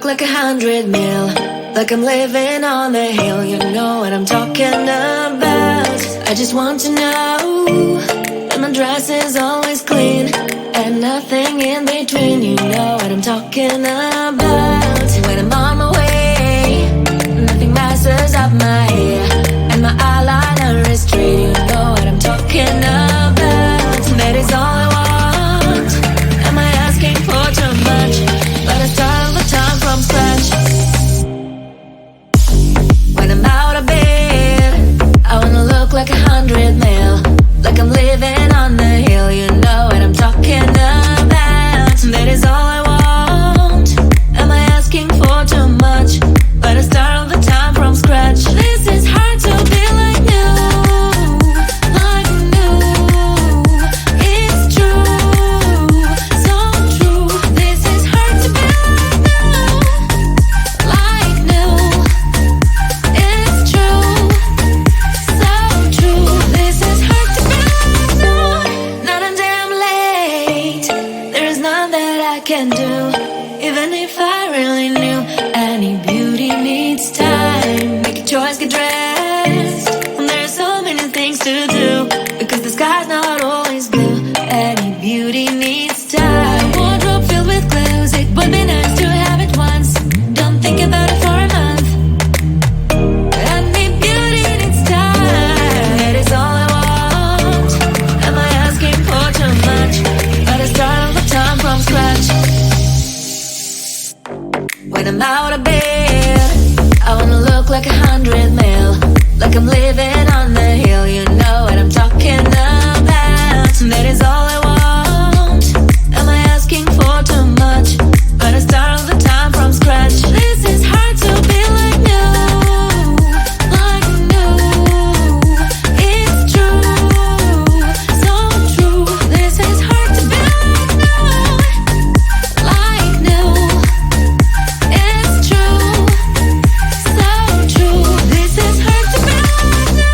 like 100 mil, like I'm living on the hill. You know what I'm talking about. I just want to know that my dress is always clean and nothing in between. You know what I'm talking about. When I'm on my way, nothing messes up my hair, and my eyeliner is straight. You know what I'm talking about. That is all I want. Am I asking for too much? But I start all the time from scratch. When I'm out of bed, I wanna look like 100 mil, like I'm living on the hill. You know what I'm talking about. That is I can do. Even if I really knew any beauty needs time. Make a choice, get dressed, and there's so many things to do, because the sky's not always blue. Any beauty needs time. Wardrobe filled with clothes, it would be nice to have it once. Don't think about it for a month. Any beauty needs time. That is all I want. Am I asking for too much? But I start all the time from scratch. When I'm out of bed, I wanna look like 100 mil, like I'm living on the hill. You know what I'm talking about. That is all I want. Am I asking for too much? But I start all the time from scratch. This is hard to be like new, like new. It's true, so true. This is hard to be like new, like new. It's true, so true. This is hard to be like new.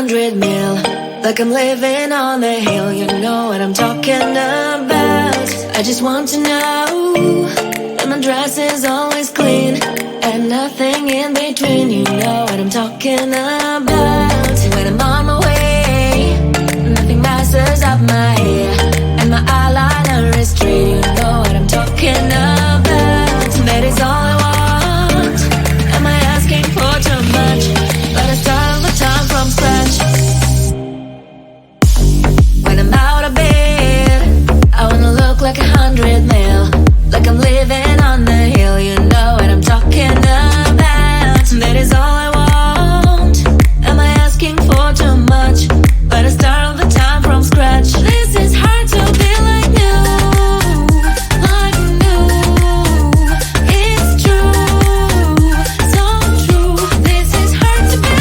100 mil, like I'm living on the hill. You know what I'm talking about. I just want to know that my dress is always clean and nothing in between. You know what I'm talking about. When I'm on my way, nothing messes up my hair, and my eyeliner is straight. You know what I'm talking about. That is all I want. Am I asking for too much? But I start all the time from scratch. When I'm out of bed, I wanna look like 100 mil, like I'm living on the hill. You know what I'm talking about. That is all I want. Am I asking for too much? But I start all the time from scratch. This is hard to be like new, like new. It's true, so true. This is hard to be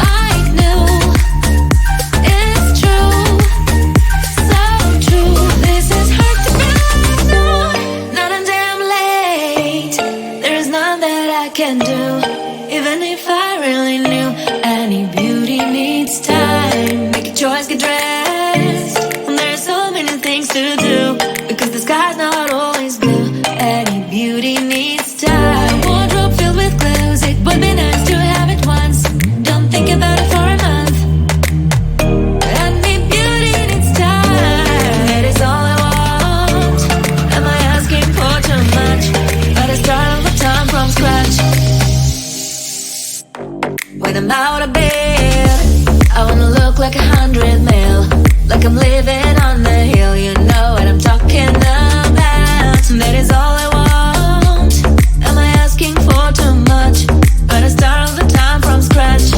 like new, it's true, so true. This is hard to be like new. Not a damn late. There is none that I can do, even if I really knew. Any beauty needs time. Make a choice, get dressed. And there's so many things to do, because the sky's not always blue. Any beauty needs time. Wardrobe filled with clothes, it would be nice to have it once. Don't think about it for a month. Any beauty needs time. That is all I want. Am I asking for too much? But I start all the time from scratch. When I'm out of bed, I wanna look like 100 mil, like I'm living on the hill. You know what I'm talking about. That is all I want. Am I asking for too much? But I start all the time from scratch.